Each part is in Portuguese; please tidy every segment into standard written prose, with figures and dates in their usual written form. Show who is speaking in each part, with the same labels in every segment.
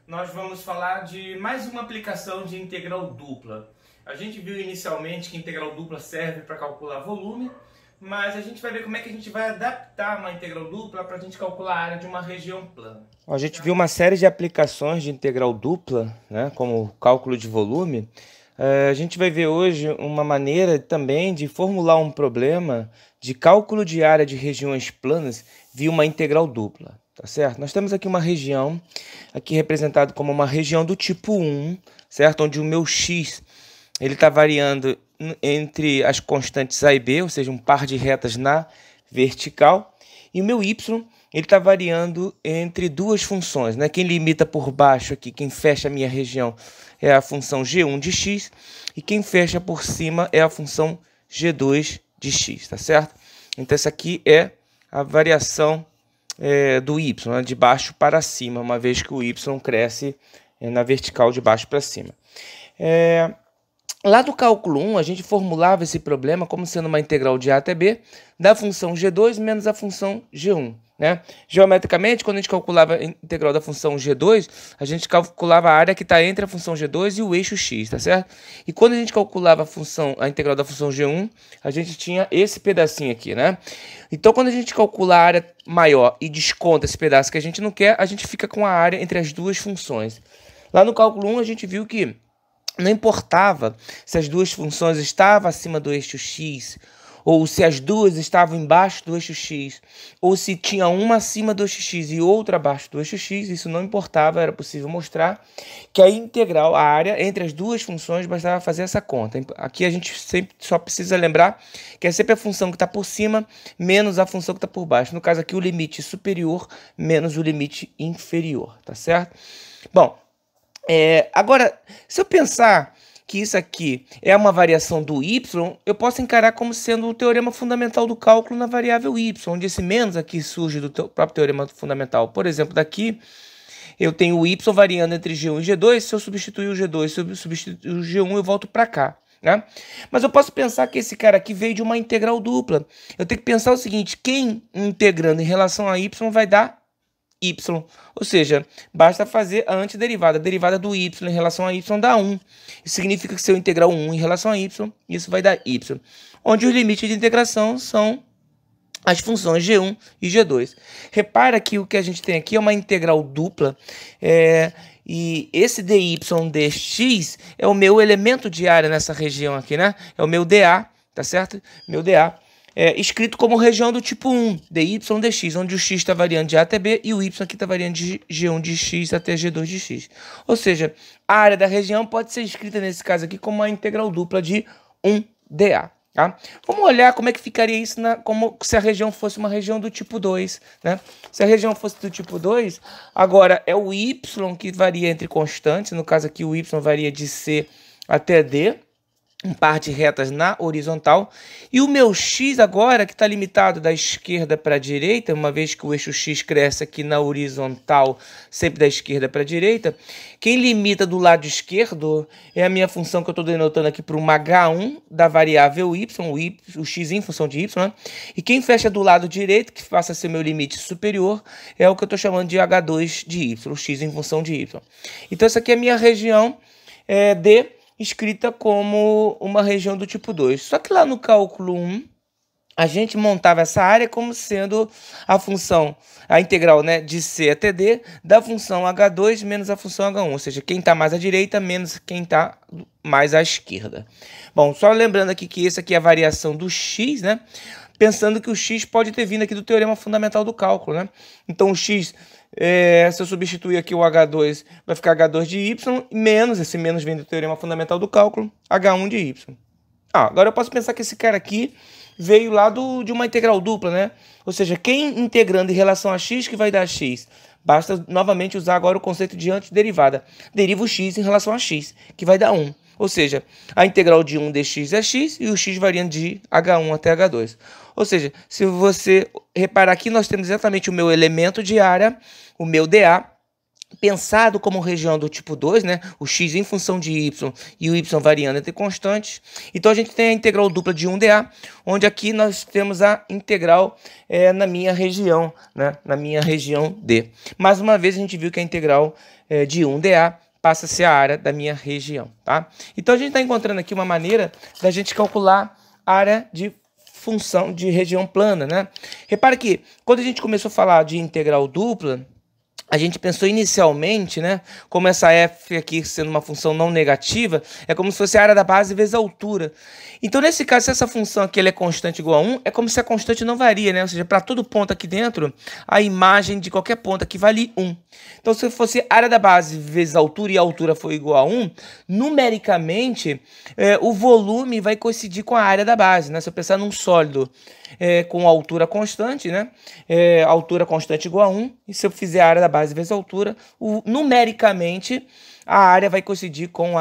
Speaker 1: nós vamos falar de mais uma aplicação de integral dupla. A gente viu inicialmente que integral dupla serve para calcular volume, mas a gente vai ver como é que a gente vai adaptar uma integral dupla para a gente calcular a área de uma região plana. A gente viu uma série de aplicações de integral dupla, né, como cálculo de volume. A gente vai ver hoje uma maneira também de formular um problema de cálculo de área de regiões planas via uma integral dupla, tá certo? Nós temos aqui uma região, aqui representado como uma região do tipo 1, certo? Onde o meu x ele está variando entre as constantes a e b, ou seja, um par de retas na vertical, e o meu y ele está variando entre duas funções, né? Quem limita por baixo aqui, quem fecha a minha região é a função g1 de x, e quem fecha por cima é a função g2 de x, tá certo? Então essa aqui é a variação do y, né? De baixo para cima, uma vez que o y cresce na vertical de baixo para cima. Lá do cálculo 1, a gente formulava esse problema como sendo uma integral de a até b da função g2 menos a função g1. Né? Geometricamente, quando a gente calculava a integral da função g2, a gente calculava a área que está entre a função g2 e o eixo x, tá certo? E quando a gente calculava a integral da função g1, a gente tinha esse pedacinho aqui, né? Então, quando a gente calcula a área maior e desconta esse pedaço que a gente não quer, a gente fica com a área entre as duas funções. Lá no cálculo 1, a gente viu que não importava se as duas funções estavam acima do eixo x, ou se as duas estavam embaixo do eixo x, ou se tinha uma acima do eixo x e outra abaixo do eixo x, isso não importava, era possível mostrar que a integral, a área entre as duas funções, bastava fazer essa conta. Aqui a gente sempre só precisa lembrar que é sempre a função que está por cima menos a função que está por baixo. No caso aqui, o limite superior menos o limite inferior, tá certo? Bom, agora, se eu pensar que isso aqui é uma variação do y, eu posso encarar como sendo o teorema fundamental do cálculo na variável y, onde esse menos aqui surge do próprio teorema fundamental. Por exemplo, daqui eu tenho o y variando entre g1 e g2, se eu substituir o g2, se eu substituir o g1, eu volto para cá. Né? Mas eu posso pensar que esse cara aqui veio de uma integral dupla. Eu tenho que pensar o seguinte, quem integrando em relação a y vai dar y, ou seja, basta fazer a antiderivada, a derivada do y em relação a y dá 1. Isso significa que se eu integrar 1 em relação a y, isso vai dar y, onde os limites de integração são as funções g1 e g2. Repara que o que a gente tem aqui é uma integral dupla, e esse dy dx é o meu elemento de área nessa região aqui, né? É o meu dA, tá certo? Meu dA. Escrito como região do tipo 1, dy dx, onde o x está variando de a até b e o y aqui está variando de g1 de x até g2 de x. Ou seja, a área da região pode ser escrita nesse caso aqui como uma integral dupla de 1dA. Tá? Vamos olhar como é que ficaria isso como se a região fosse uma região do tipo 2. Né? Se a região fosse do tipo 2, agora é o y que varia entre constantes, no caso aqui o y varia de c até d, um par de retas na horizontal, e o meu x agora, que está limitado da esquerda para a direita, uma vez que o eixo x cresce aqui na horizontal, sempre da esquerda para a direita, quem limita do lado esquerdo é a minha função que eu estou denotando aqui por uma h1 da variável y, o x em função de y, né? E quem fecha do lado direito, que passa a ser meu limite superior, é o que eu estou chamando de h2 de y, o x em função de y. Então essa aqui é a minha região D, escrita como uma região do tipo 2. Só que lá no cálculo 1, a gente montava essa área como sendo a função, a integral, né, de c até d da função h2 menos a função h1, ou seja, quem está mais à direita menos quem está mais à esquerda. Bom, só lembrando aqui que essa aqui é a variação do x, né? Pensando que o x pode ter vindo aqui do teorema fundamental do cálculo, né? Então o x, se eu substituir aqui o H2, vai ficar H2 de y, menos, esse menos vem do teorema fundamental do cálculo, H1 de y. Agora eu posso pensar que esse cara aqui veio lá de uma integral dupla, né? Ou seja, quem integrando em relação a x que vai dar x? Basta novamente usar agora o conceito de antiderivada. Deriva o x em relação a x, que vai dar 1. Ou seja, a integral de 1 dx é x e o x variando de h1 até h2. Ou seja, se você reparar aqui, nós temos exatamente o meu elemento de área, o meu dA, pensado como região do tipo 2, né? O x em função de y e o y variando entre constantes. Então a gente tem a integral dupla de 1dA, onde aqui nós temos a integral na minha região, né? Na minha região D. Mais uma vez a gente viu que a integral de 1dA passa a ser a área da minha região, tá? Então a gente está encontrando aqui uma maneira da gente calcular a área de função de região plana, né? Repara que quando a gente começou a falar de integral dupla, a gente pensou inicialmente, né, como essa f aqui sendo uma função não negativa, é como se fosse a área da base vezes a altura. Então, nesse caso, se essa função aqui ela é constante igual a 1, é como se a constante não varia, né? Ou seja, para todo ponto aqui dentro, a imagem de qualquer ponto aqui vale 1. Então, se fosse a área da base vezes a altura e a altura for igual a 1, numericamente, o volume vai coincidir com a área da base, né? Se eu pensar num sólido com altura constante, né? Altura constante igual a 1, e se eu fizer a área da base vezes a altura, numericamente, a área vai coincidir com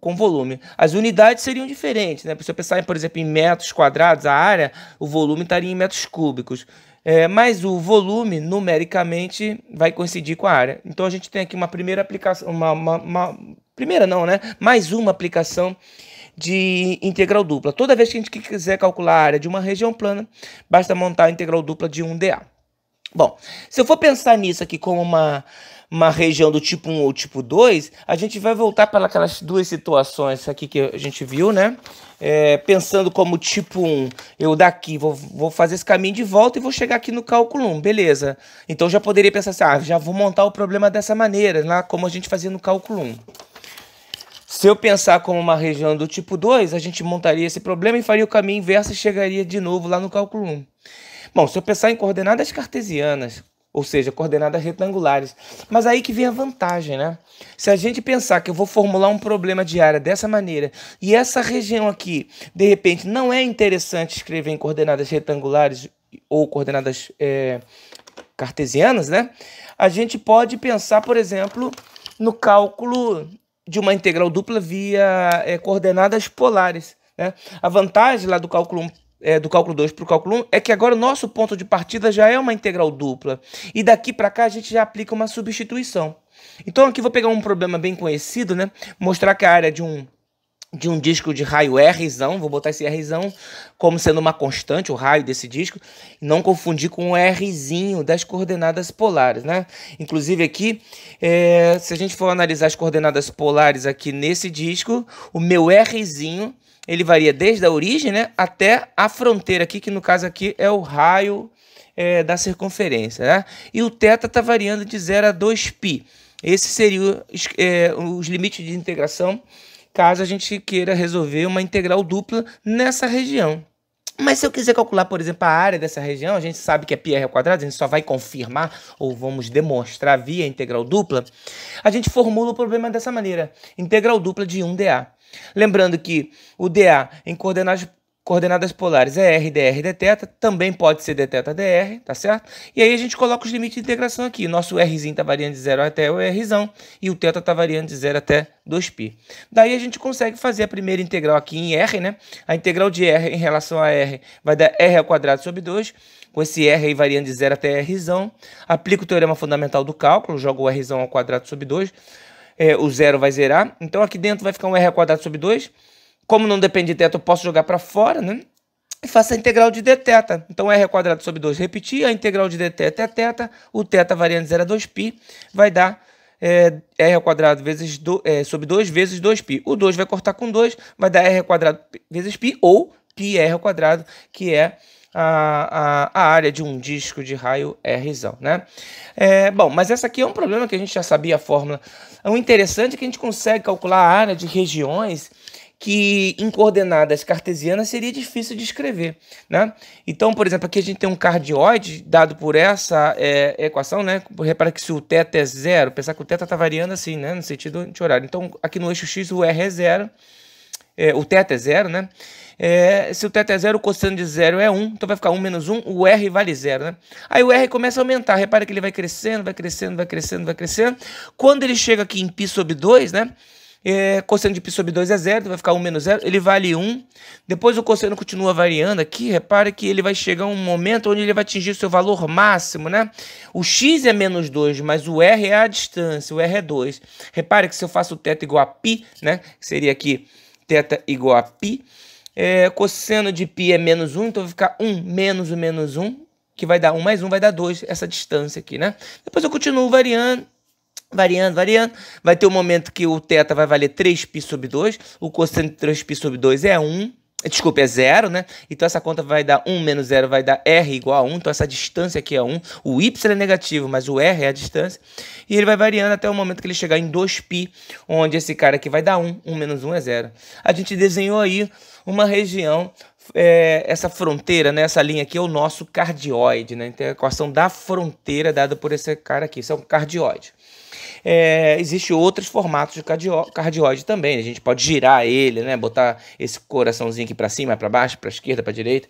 Speaker 1: o volume. As unidades seriam diferentes, né? Se eu pensar, por exemplo, em metros quadrados, a área, o volume estaria em metros cúbicos. Mas o volume, numericamente, vai coincidir com a área. Então, a gente tem aqui uma primeira aplicação, primeira não, né? Mais uma aplicação de integral dupla. Toda vez que a gente quiser calcular a área de uma região plana, basta montar a integral dupla de 1dA. Bom, se eu for pensar nisso aqui como uma região do tipo 1 ou tipo 2, a gente vai voltar para aquelas duas situações aqui que a gente viu, né? Pensando como tipo 1, eu daqui vou fazer esse caminho de volta e vou chegar aqui no cálculo 1, beleza. Então já poderia pensar assim, já vou montar o problema dessa maneira, lá como a gente fazia no cálculo 1. Se eu pensar como uma região do tipo 2, a gente montaria esse problema e faria o caminho inverso e chegaria de novo lá no cálculo 1. Bom, se eu pensar em coordenadas cartesianas, ou seja, coordenadas retangulares, mas aí que vem a vantagem, né? Se a gente pensar que eu vou formular um problema de área dessa maneira, e essa região aqui, de repente, não é interessante escrever em coordenadas retangulares ou coordenadas cartesianas, né? A gente pode pensar, por exemplo, no cálculo de uma integral dupla via coordenadas polares, né? A vantagem lá do cálculo 1 do cálculo 2 para o cálculo 1 é que agora o nosso ponto de partida já é uma integral dupla. E daqui para cá a gente já aplica uma substituição. Então aqui vou pegar um problema bem conhecido, né? Mostrar que a área de um disco de raio Rzão, vou botar esse Rzão como sendo uma constante, o raio desse disco, e não confundir com o Rzinho das coordenadas polares, né? Inclusive aqui, se a gente for analisar as coordenadas polares aqui nesse disco, o meu Rzinho, ele varia desde a origem, né, até a fronteira aqui, que no caso aqui é o raio da circunferência, né? E o θ está variando de 0 a 2π. Esses seriam os limites de integração, caso a gente queira resolver uma integral dupla nessa região. Mas se eu quiser calcular, por exemplo, a área dessa região, a gente sabe que é πr², a gente só vai confirmar ou vamos demonstrar via integral dupla, a gente formula o problema dessa maneira, integral dupla de 1dA. Lembrando que o dA em coordenadas polares é r dr dθ, também pode ser dθ dr, tá certo? E aí a gente coloca os limites de integração aqui. Nosso rzinho está variando de 0 até o rzão e o θ está variando de 0 até 2π. Daí a gente consegue fazer a primeira integral aqui em r, né? A integral de r em relação a r vai dar r² sobre 2, com esse r aí variando de 0 até rzão. Aplico o teorema fundamental do cálculo, jogo o rzão ao quadrado sobre 2. O zero vai zerar, então aqui dentro vai ficar um r² sobre 2, como não depende de θ, eu posso jogar para fora, né? E faço a integral de dθ, então r² sobre 2, repetir, a integral de dθ é θ, o θ variando de 0 a 2π, vai dar r² vezes sobre 2 vezes 2π, o 2 vai cortar com 2, vai dar r² vezes π, ou πr², que é a área de um disco de raio Rzão, né? Bom, mas essa aqui é um problema que a gente já sabia a fórmula. O interessante é que a gente consegue calcular a área de regiões que em coordenadas cartesianas seria difícil de escrever, né? Então, por exemplo, aqui a gente tem um cardioide dado por essa equação, né? Repara que se o θ é 0, pensar que o θ está variando assim, né? No sentido de horário. Então, aqui no eixo x o r é 0, o θ é 0, né? Se o θ é 0, o cosseno de 0 é 1, então vai ficar 1 menos 1, o r vale 0, né? Aí o r começa a aumentar, repara que ele vai crescendo, vai crescendo, vai crescendo, vai crescendo. Quando ele chega aqui em π sobre 2, né? Cosseno de π sobre 2 é 0, vai ficar 1 menos 0, ele vale 1. Depois o cosseno continua variando aqui, repare que ele vai chegar a um momento onde ele vai atingir o seu valor máximo, né? O x é menos 2, mas o r é a distância, o r é 2. Repare que se eu faço o θ igual a π, né? Que seria aqui θ igual a π, cosseno de π é menos 1, então vai ficar 1 menos o menos 1, que vai dar 1 mais 1, vai dar 2, essa distância aqui, né? Depois eu continuo variando. Vai ter um momento que o θ vai valer 3π sobre 2, o cosseno de 3π sobre 2 é 1, desculpa, é 0, né? Então essa conta vai dar 1 menos 0, vai dar r igual a 1, então essa distância aqui é 1, o y é negativo, mas o r é a distância, e ele vai variando até o momento que ele chegar em 2π, onde esse cara aqui vai dar 1, 1 menos 1 é 0. A gente desenhou aí uma região, essa fronteira, né? Essa linha aqui é o nosso cardioide, né? Então é a equação da fronteira dada por esse cara aqui, isso é um cardioide. Existem outros formatos de cardioide também. A gente pode girar ele, né? Botar esse coraçãozinho aqui para cima, para baixo, para esquerda, para direita.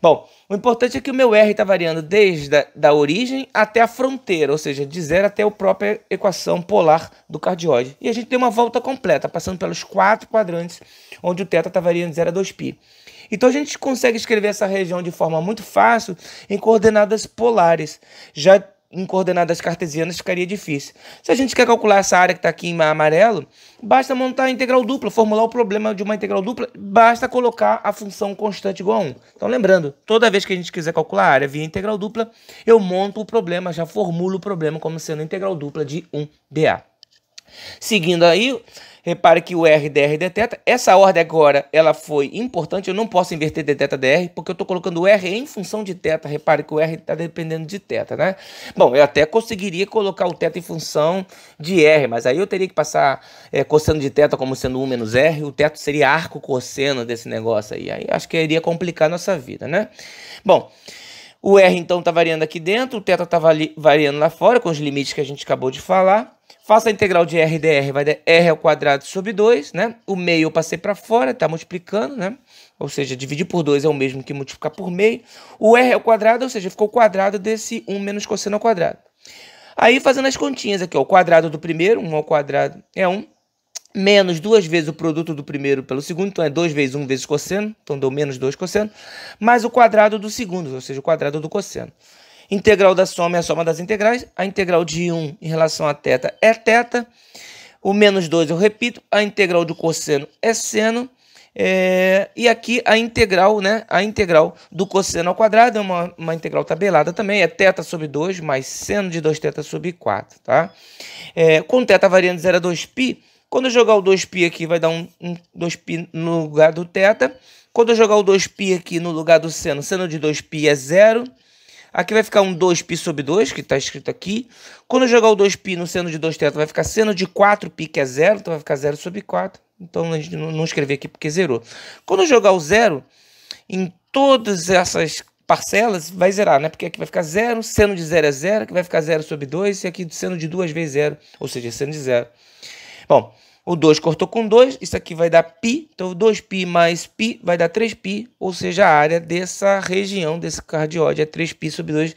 Speaker 1: Bom, o importante é que o meu R está variando desde a origem até a fronteira, ou seja, de 0 até a própria equação polar do cardioide. E a gente tem uma volta completa, passando pelos 4 quadrantes, onde o θ está variando de 0 a 2π. Então a gente consegue escrever essa região de forma muito fácil em coordenadas polares. Já em coordenadas cartesianas ficaria difícil. Se a gente quer calcular essa área que está aqui em amarelo, basta montar a integral dupla, formular o problema de uma integral dupla, basta colocar a função constante igual a 1. Então lembrando, toda vez que a gente quiser calcular a área via integral dupla, eu monto o problema, já formulo o problema como sendo integral dupla de 1dA. Seguindo aí, repare que o R dr dθ, essa ordem agora ela foi importante, eu não posso inverter dθ dr, porque eu estou colocando o R em função de θ, repare que o R está dependendo de θ, né? Bom, eu até conseguiria colocar o θ em função de R, mas aí eu teria que passar cosseno de θ como sendo 1 menos R, o θ seria arco cosseno desse negócio aí acho que iria complicar a nossa vida, né? Bom, o R então está variando aqui dentro, o θ está variando lá fora, com os limites que a gente acabou de falar. Faço a integral de R dr, vai dar R ao quadrado sobre 2, né? O meio eu passei para fora, está multiplicando, né? Ou seja, dividir por 2 é o mesmo que multiplicar por meio. O R ao quadrado, ou seja, ficou o quadrado desse 1 menos cosseno ao quadrado. Aí, fazendo as continhas aqui, ó, o quadrado do primeiro, 1 ao quadrado é 1, menos 2 vezes o produto do primeiro pelo segundo, então é 2 vezes 1 vezes cosseno, então deu menos 2 cosseno, mais o quadrado do segundo, ou seja, o quadrado do cosseno. Integral da soma é a soma das integrais. A integral de 1 em relação a θ é θ. O menos 2 eu repito. A integral do cosseno é seno. E aqui a integral, né? A integral do cosseno ao quadrado é uma integral tabelada também. É θ sobre 2 mais seno de 2θ sobre 4. Tá? Com θ variando de 0 a 2π, quando eu jogar o 2π aqui vai dar um 2π no lugar do θ. Quando eu jogar o 2π aqui no lugar do seno, seno de 2π é 0. Aqui vai ficar um 2π sobre 2, que está escrito aqui. Quando eu jogar o 2π no seno de 2θ, vai ficar seno de 4π, que é 0. Então vai ficar 0 sobre 4. Então a gente não escrevi aqui porque zerou. Quando eu jogar o 0, em todas essas parcelas, vai zerar, né? Porque aqui vai ficar 0, seno de 0 é 0, aqui vai ficar 0 sobre 2, e aqui seno de 2 vezes 0, ou seja, seno de 0. Bom, o 2 cortou com 2, isso aqui vai dar π, então 2π mais π vai dar 3π, ou seja, a área dessa região, desse cardioide é 3π sobre 2,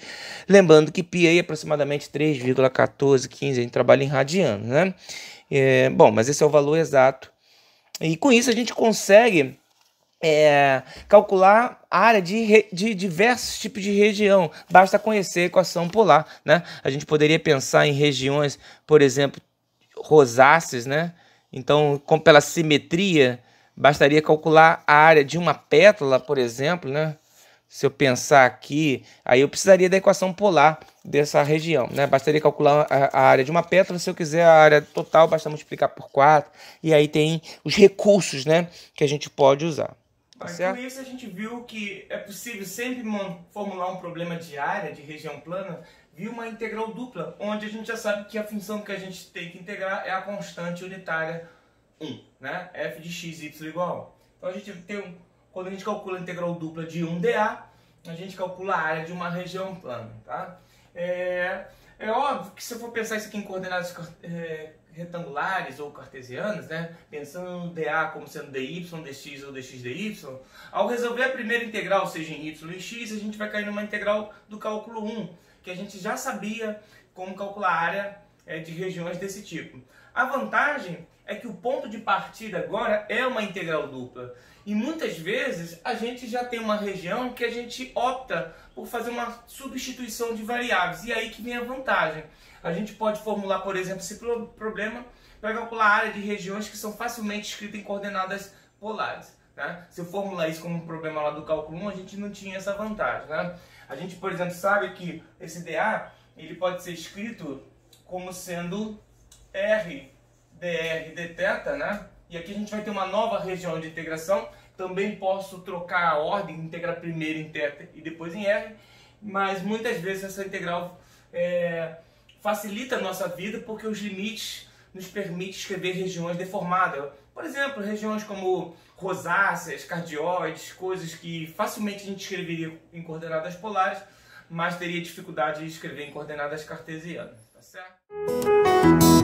Speaker 1: lembrando que π aí é aproximadamente 3,1415, a gente trabalha em radianos, né? Bom, mas esse é o valor exato, e com isso a gente consegue calcular a área de diversos tipos de região, basta conhecer a equação polar, né? A gente poderia pensar em regiões, por exemplo, rosáceas, né? Então, pela simetria, bastaria calcular a área de uma pétala, por exemplo, né? Se eu pensar aqui, aí eu precisaria da equação polar dessa região, né? Bastaria calcular a área de uma pétala, se eu quiser a área total, basta multiplicar por 4, e aí tem os recursos, né, que a gente pode usar. Tá certo? Com isso a gente viu que é possível sempre formular um problema de área, de região plana, via uma integral dupla, onde a gente já sabe que a função que a gente tem que integrar é a constante unitária 1, né? f de x, y igual a 1. Então a gente tem, quando a gente calcula a integral dupla de 1dA, a gente calcula a área de uma região plana, tá? É óbvio que se eu for pensar isso aqui em coordenadas retangulares ou cartesianas, né? Pensando no dA como sendo dy, dx ou dx dy, ao resolver a primeira integral, seja em y ou em x, a gente vai cair numa integral do cálculo 1, que a gente já sabia como calcular a área de regiões desse tipo. A vantagem é que o ponto de partida agora é uma integral dupla. E muitas vezes a gente já tem uma região que a gente opta por fazer uma substituição de variáveis. E aí que vem a vantagem. A gente pode formular, por exemplo, esse problema para calcular a área de regiões que são facilmente escritas em coordenadas polares. Né? Se eu formular isso como um problema lá do cálculo 1, a gente não tinha essa vantagem. Né? A gente, por exemplo, sabe que esse dA ele pode ser escrito como sendo r dr dθ, né? E aqui a gente vai ter uma nova região de integração. Também posso trocar a ordem, integrar primeiro em θ e depois em r, mas muitas vezes essa integral facilita a nossa vida porque os limites nos permitem escrever regiões deformadas. Por exemplo, regiões como rosáceas, cardioides, coisas que facilmente a gente escreveria em coordenadas polares, mas teria dificuldade de escrever em coordenadas cartesianas, tá certo?